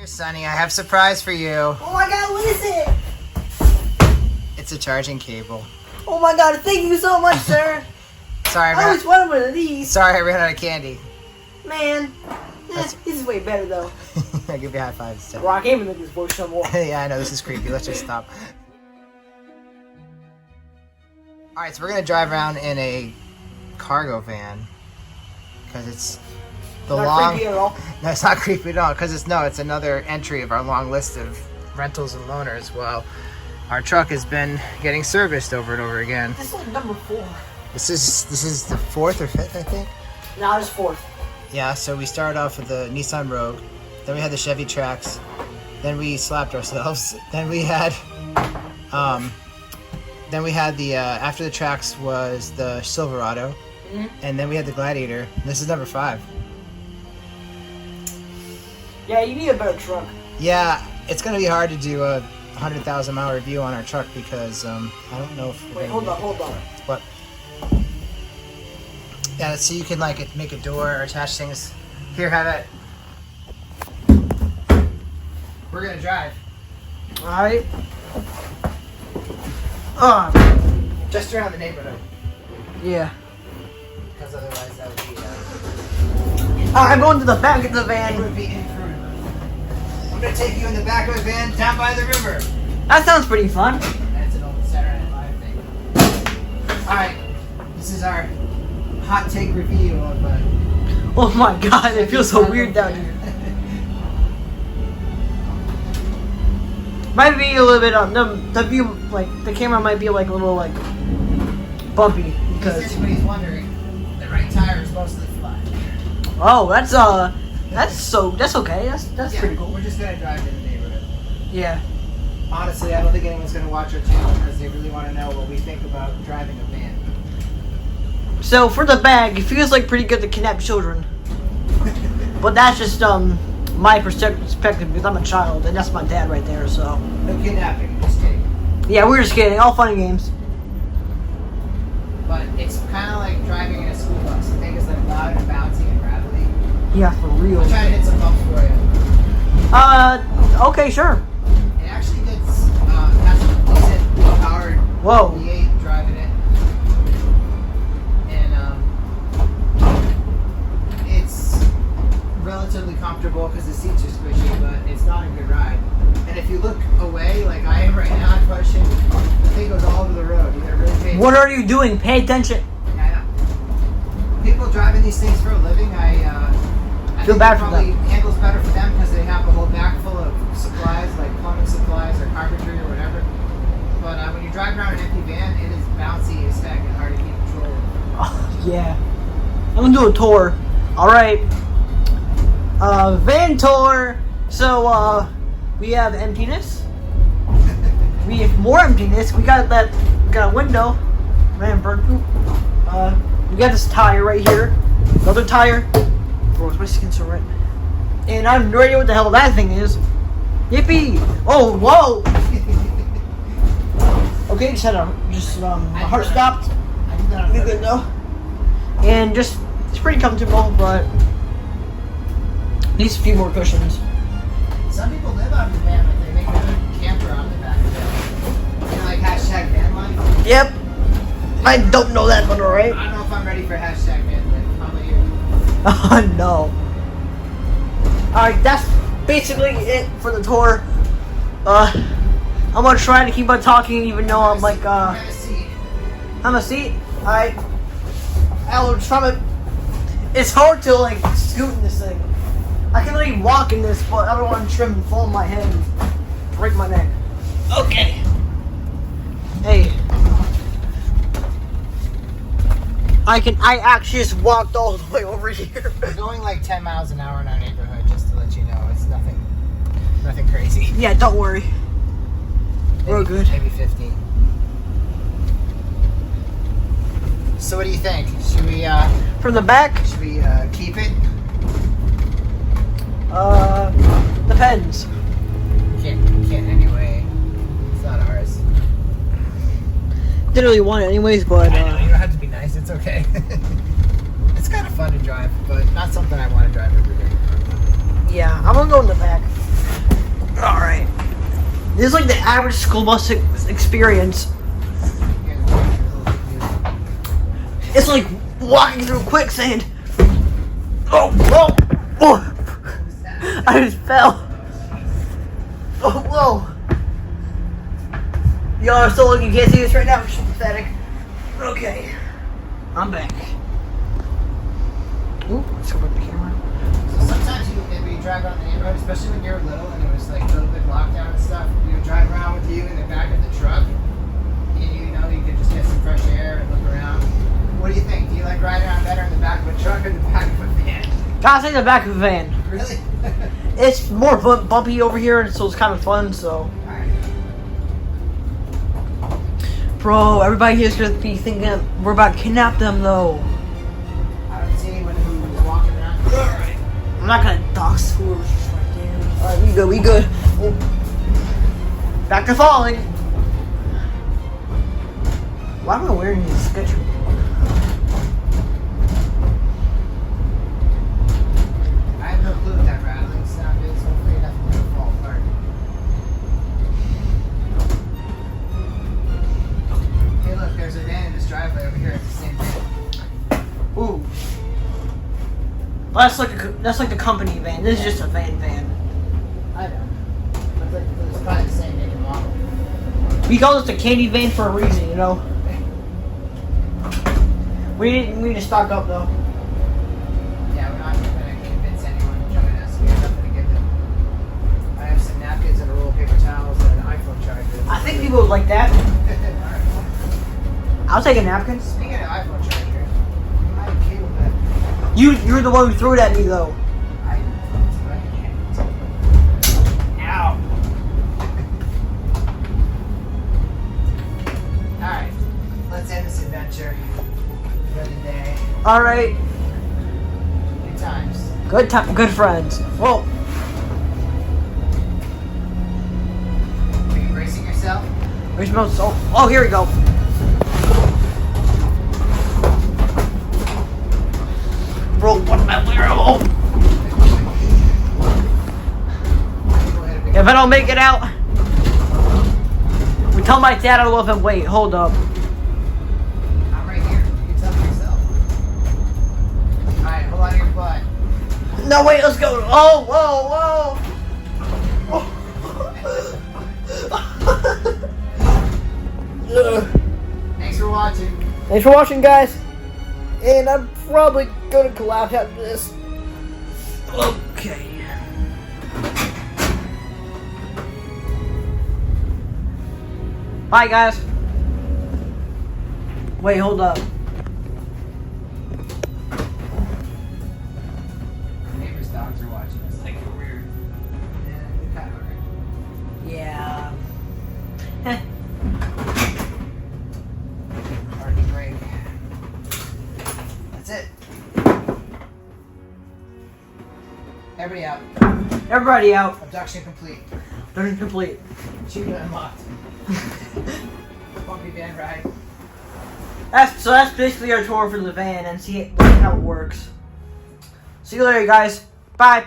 Here, Sonny, I have a surprise for you. Oh my god, what is it? It's a charging cable. Oh my god, thank you so much, sir. Sorry, I always wanted one of these. Sorry, I ran out of candy. Man, this is way better though. I'll give you a high five instead. Well, I can't even look at this voice no more. Yeah, I know, this is creepy. Let's just stop. Alright, so we're going to drive around in a cargo van. Because it's the Not creepy at all. No, it's not creepy at all. Because it's another entry of our long list of rentals and loaners. Well, our truck has been getting serviced over and over again. This is like number 4. This is the 4th or 5th, I think. No, it's 4th. Yeah, so we started off with the Nissan Rogue. Then we had the Chevy Trax. Then we slapped ourselves. Then we had the after the Trax was the Silverado. Mm-hmm. And then we had the Gladiator. This is number 5. Yeah, you need a better truck. Yeah, it's gonna be hard to do a 100,000 mile review on our truck because I don't know if. Wait, hold on. What? Yeah, so you can like make a door or attach things. Here, have it. We're gonna drive. All right. Just around the neighborhood. Yeah. Because otherwise that would be. I'm going to the back of the It van. would be imprudent. I'm gonna take you in the back of the van down by the river. That sounds pretty fun. That's an old Saturday Night Live thing. All right, this is our hot take review of. Oh my god, it feels so weird down here. Might be a little bit the view, like the camera might be like a little like bumpy because. If anybody's wondering, the right tire is mostly flat. Oh, that's okay. That's pretty cool. We're just gonna drive in the neighborhood. Yeah. Honestly, I don't think anyone's gonna watch our channel because they really want to know what we think about driving a van. So for the bag, it feels like pretty good to kidnap children, but that's just my perspective because I'm a child and that's my dad right there. So. No kidnapping, just kidding. Yeah, we're just kidding. All fun and games. But it's kind of like driving in a school bus. The thing is like loud and bouncy and rattly. Yeah, for real. I'll try to hit some bumps for you. Okay, sure. It actually gets has a decent powered Whoa. V8 driving it, and it's relatively comfortable because the seats are squishy, but it's not a good ride. And if you look away, like I am right now, I'm pushing. The thing goes all over the road. You gotta really pay. What are you doing? Pay attention. Yeah, I know. People driving these things for a living, I Feel think bad it for probably them. handles better for them because they have a whole bag full of supplies, like plumbing supplies or carpentry or whatever. But when you drive around an empty van, it is bouncy as heck and hard to keep control of. Oh, yeah. I'm gonna do a tour. Alright. Van tour. So, we have emptiness. We have more emptiness. We got a window. Man, bird poop. We got this tire right here. Another tire. Bro, my skin's so red. And I have no idea what the hell that thing is. Yippee! Oh, whoa! Okay, just had my heart stopped. We're good though. And just, it's pretty comfortable, but needs a few more cushions. Some people live out of the van, like they make a good camper on the back of it. You know, like hashtag van life? Yep. I don't know that one, alright? I don't know if I'm ready for hashtag van life. How about you? Oh no. Alright, that's basically it for the tour. I'm gonna try to keep on talking even though I'm like, I'm a seat. Alright. I'll try to. It's hard to like scoot in this thing. I can really walk in this, but I don't want to trim and fall on my head and break my neck. Okay. Hey. I actually just walked all the way over here. We're going like 10 miles an hour in our neighborhood, just to let you know. It's nothing crazy. Yeah, don't worry. We're good. Maybe 15. So what do you think? Should we, From the back? should we, keep it? Depends. Can't anyway. It's not ours. Didn't really want it anyways, but I know, you don't have to be nice, it's okay. It's kind of fun to drive, but not something I want to drive every day. yeah, I'm gonna go in the back. This is like the average school bus experience. It's like walking through quicksand. Oh, whoa, oh. I just fell. Oh, whoa. Y'all are still looking, you can't see this right now, it's pathetic. Okay. I'm back. Ooh, let's go back to the camera. So sometimes when you drive around the neighborhood, especially when you were little and it was like a little bit lockdown and stuff, you would drive around with you in the back of the truck, and you know you could just get some fresh air and look around. What do you think? Do you like riding around better in the back of a truck or in the back of a van? Gotta say the back of the van. Really? It's more bumpy over here, so it's kind of fun, so. Alright. Bro, everybody here's gonna be thinking we're about to kidnap them, though. I don't see anyone who's walking around. Alright. I'm not gonna dox who was just right there. Alright, we good. Oh. Back to falling. Why am I wearing these Skechers? I have no clue what that rattling sound is. Hopefully nothing will fall apart. Hey look, there's a van in this driveway over here. It's the same van. Ooh. Well, that's like the company van. This is just a van. I know. But it's probably the same make and model. We call this the candy van for a reason, you know. We need to stock up though. Yeah, we're not going to convince anyone to join us. We have nothing to give them. I have some napkins and a roll of paper towels and an iPhone charger. I think people would like that. Alright. I'll take a napkin. Speaking of iPhone charger, I have a cable that You're the one who threw it at me though. I can't. Ow. Alright, let's end this adventure for the day. All right. Good times. Good friends. Well, Are you bracing yourself? we smell so. Oh, here we go. Bro, what am I wearing? Oh. If I don't make it out, we tell my dad I love him. Wait, hold up. I'm right here. You can tell me yourself. Alright, hold on to your butt. No, wait, let's go. Oh, whoa. Thanks for watching. Thanks for watching, guys. And I'm probably gonna collapse after this. Okay. Bye, guys. Wait, hold up. Neighbors' dogs are watching us. Like, weird. Yeah, we kind of are. Yeah. Heh. Party break. That's it. Everybody out. Everybody out. Abduction complete. Mission complete. Achievement unlocked. Bumpy van ride. That's basically our tour for the van and see how it works. See you later, guys. Bye.